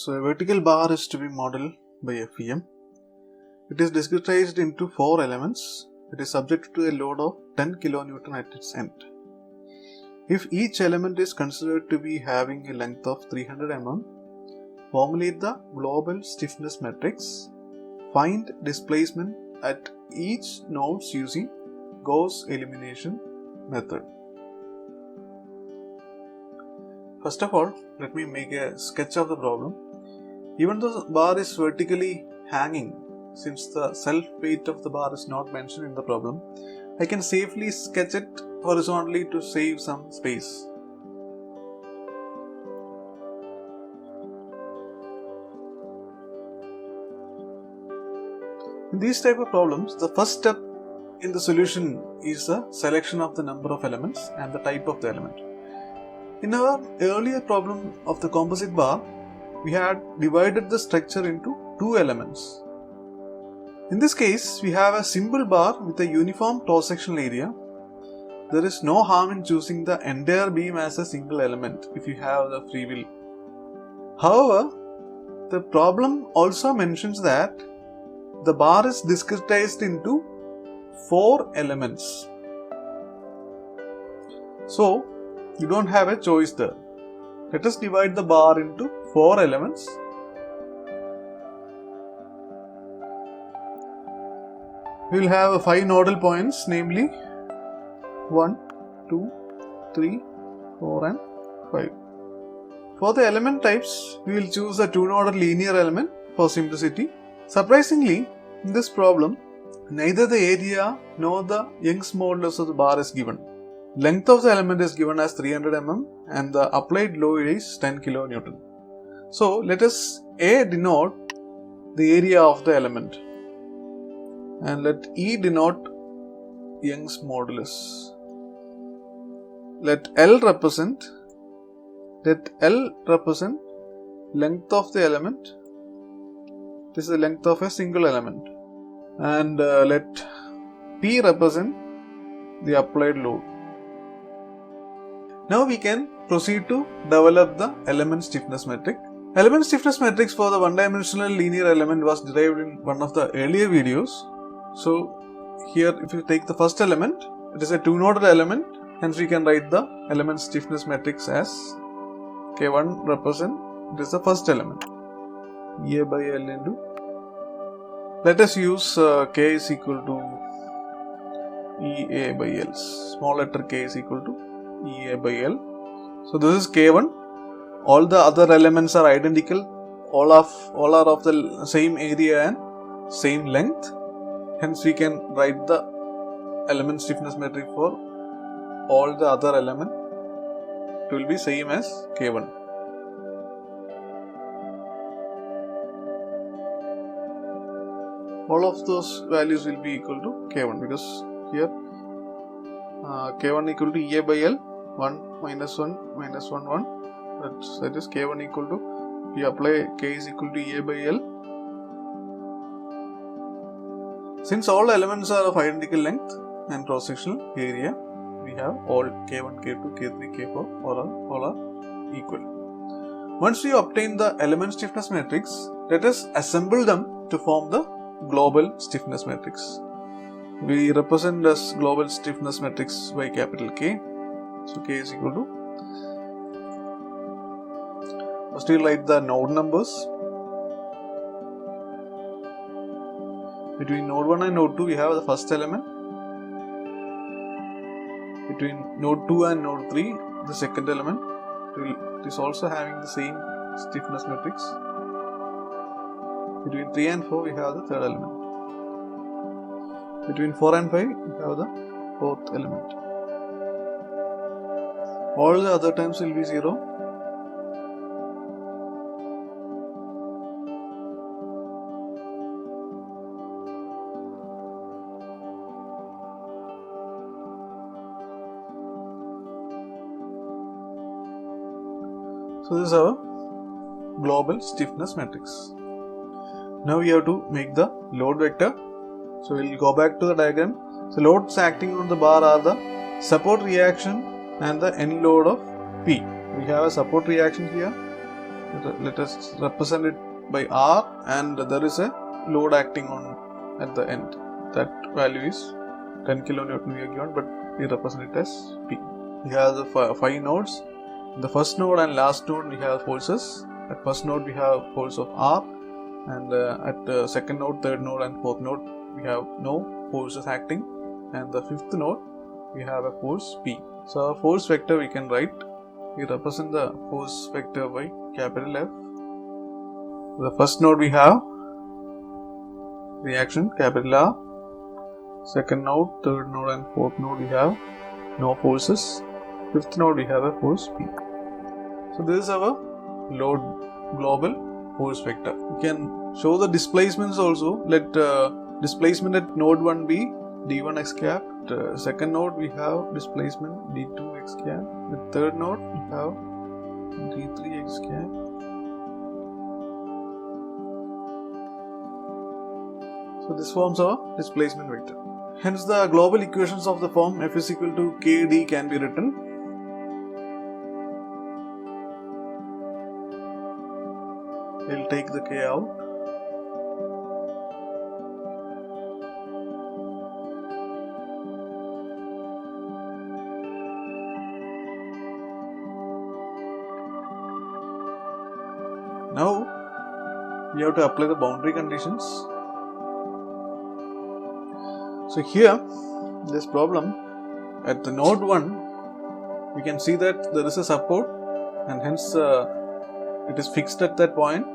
So a vertical bar is to be modeled by FEM. It is discretized into 4 elements. It is subject to a load of 10 kN at its end. If each element is considered to be having a length of 300 mm, formulate the global stiffness matrix. Find displacement at each nodes using Gauss elimination method. First of all, let me make a sketch of the problem. Even though the bar is vertically hanging, since the self-weight of the bar is not mentioned in the problem, I can safely sketch it horizontally to save some space. In these type of problems, the first step in the solution is the selection of the number of elements and the type of the element. In our earlier problem of the composite bar, we had divided the structure into 2 elements. In this case, we have a simple bar with a uniform cross-sectional area. There is no harm in choosing the entire beam as a single element if you have the free will. However, the problem also mentions that the bar is discretized into 4 elements. So, you don't have a choice there. Let us divide the bar into 4 elements. We will have 5 nodal points, namely 1, 2, 3, 4 and 5. For the element types, we will choose a 2-nodal linear element for simplicity. Surprisingly, in this problem, neither the area nor the Young's modulus of the bar is given. Length of the element is given as 300 mm and the applied load is 10 kN. So let us A denote the area of the element and let E denote Young's modulus. Let L represent length of the element. This is the length of a single element. And let P represent the applied load. Now we can proceed to develop the element stiffness metric. Element stiffness matrix for the one-dimensional linear element was derived in one of the earlier videos. So here, if you take the first element, it is a 2-nodal element, hence we can write the element stiffness matrix as K1 represent, it is the first element, EA by L into, let us use K is equal to EA by L, small letter K is equal to EA by L. So this is K1. All the other elements are identical. All are of the same area and same length. Hence we can write the element stiffness metric for all the other element. It will be same as K1. All of those values will be equal to K1 because here K1 equal to EA by L, 1 minus 1 minus 1 1, that is K1 equal to, we apply K is equal to EA by L. Since all elements are of identical length and cross-sectional area, we have all K1, K2, K3, K4 all are equal. Once we obtain the element stiffness matrix, let us assemble them to form the global stiffness matrix. We represent as global stiffness matrix by capital K. So K is equal to, first we write the node numbers. Between node 1 and node 2 we have the first element. Between node 2 and node 3 the second element. It is also having the same stiffness matrix. Between 3 and 4 we have the third element. Between 4 and 5 we have the fourth element. All the other terms will be 0. So this is our global stiffness matrix. Now we have to make the load vector. So we will go back to the diagram. So loads acting on the bar are the support reaction and the end load of P. We have a support reaction here let us represent it by R, and there is a load acting on at the end. That value is 10 kilonewton we are given, but we represent it as P. We have the 5 nodes. The first node and last node we have forces. At first node we have force of R, and at the second node, third node and fourth node we have no forces acting, and the fifth node we have a force P. So our force vector we can write. We represent the force vector by capital F. The first node we have reaction capital R. Second node, third node and fourth node we have no forces. Fifth node we have a force P. So this is our load global force vector. We can show the displacements also. Let displacement at node 1 be d1 x cap. At second node we have displacement d2 x cap. At third node we have d3 x cap. So this forms our displacement vector. Hence the global equations of the form F is equal to kd can be written. We'll take the k out. Now we have to apply the boundary conditions. So here, this problem at the node 1, we can see that there is a support, and hence it is fixed at that point.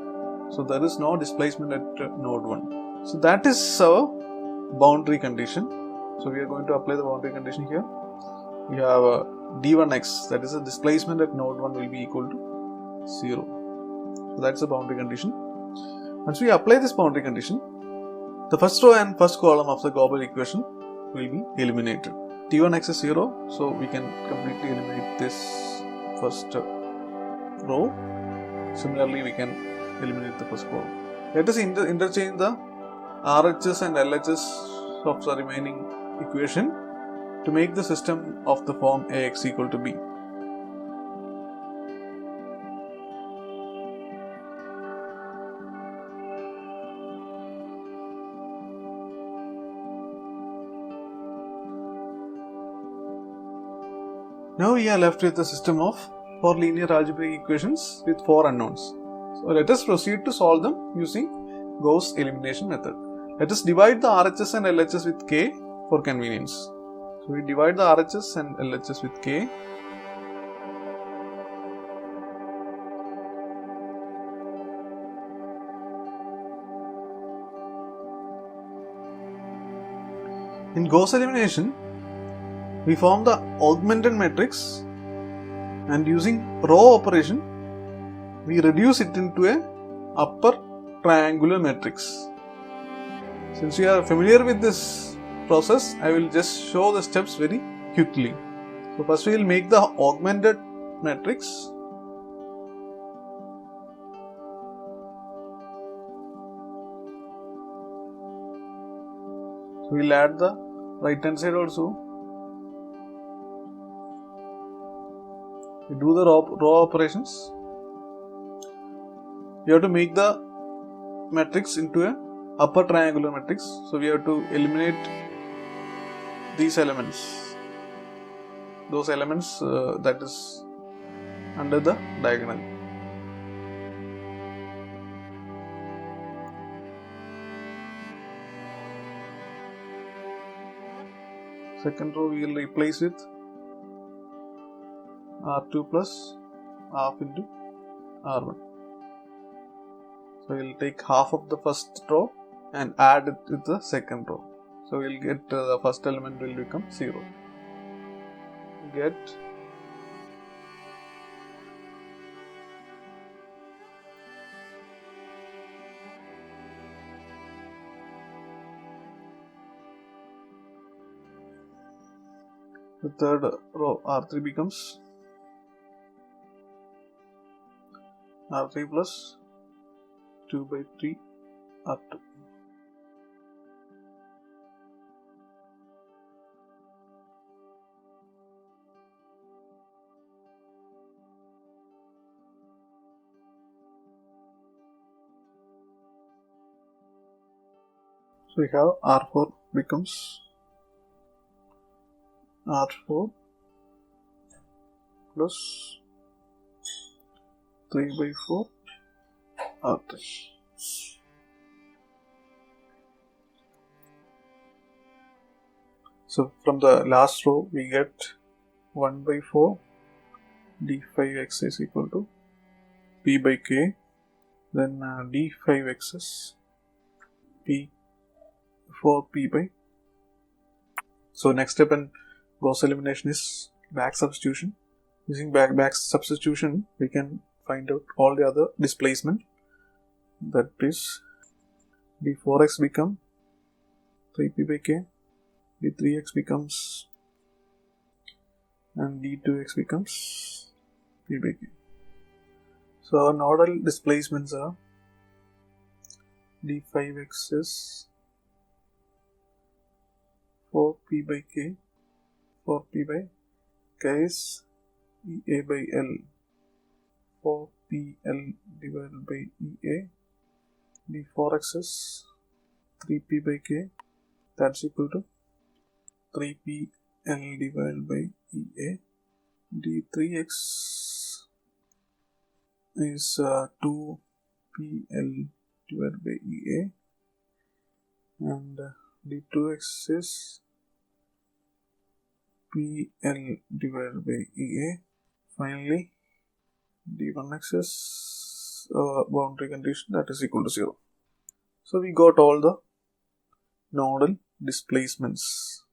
So there is no displacement at node 1. So that is our boundary condition. So we are going to apply the boundary condition here. We have d1x, that is the displacement at node 1 will be equal to 0. So that's the boundary condition. Once we apply this boundary condition, the first row and first column of the global equation will be eliminated. t1x is 0, so we can completely eliminate this first row. Similarly, we can eliminate the first column. Let us interchange the RHS and LHS of the remaining equation to make the system of the form AX equal to B. Now we are left with a system of 4 linear algebraic equations with 4 unknowns. So let us proceed to solve them using Gauss elimination method. Let us divide the RHS and LHS with K for convenience. So we divide the RHS and LHS with K. In Gauss elimination, we form the augmented matrix, and using row operation we reduce it into a upper triangular matrix. Since you are familiar with this process, I will just show the steps very quickly. So first we will make the augmented matrix. So we will add the right hand side also. We do the row operations. We have to make the matrix into a upper triangular matrix. So we have to eliminate these elements. Those elements that is under the diagonal. Second row we will replace with R2 plus half into R1. So we will take half of the first row and add it with the second row. So we will get the first element will become 0. Get the third row R3 becomes R3 plus 2 by 3 R2. So we have R4 becomes R4 plus 3 by 4 R3. So from the last row we get 1 by 4 d5x is equal to p by k, then d5x is p 4p by. So next step in Gauss elimination is back substitution. Using back substitution we can find out all the other displacement. That is d4x become 3p by k, d3x becomes, and d2x becomes p by k. So our nodal displacements are d5x is 4p by k, 4p by k is Ea by L, 4pl divided by Ea, d4x is 3p by k, that's equal to 3pl divided by Ea, d3x is 2pl divided by Ea, and d2x is pl divided by Ea. Finally, d1x is boundary condition, that is equal to 0. So we got all the nodal displacements.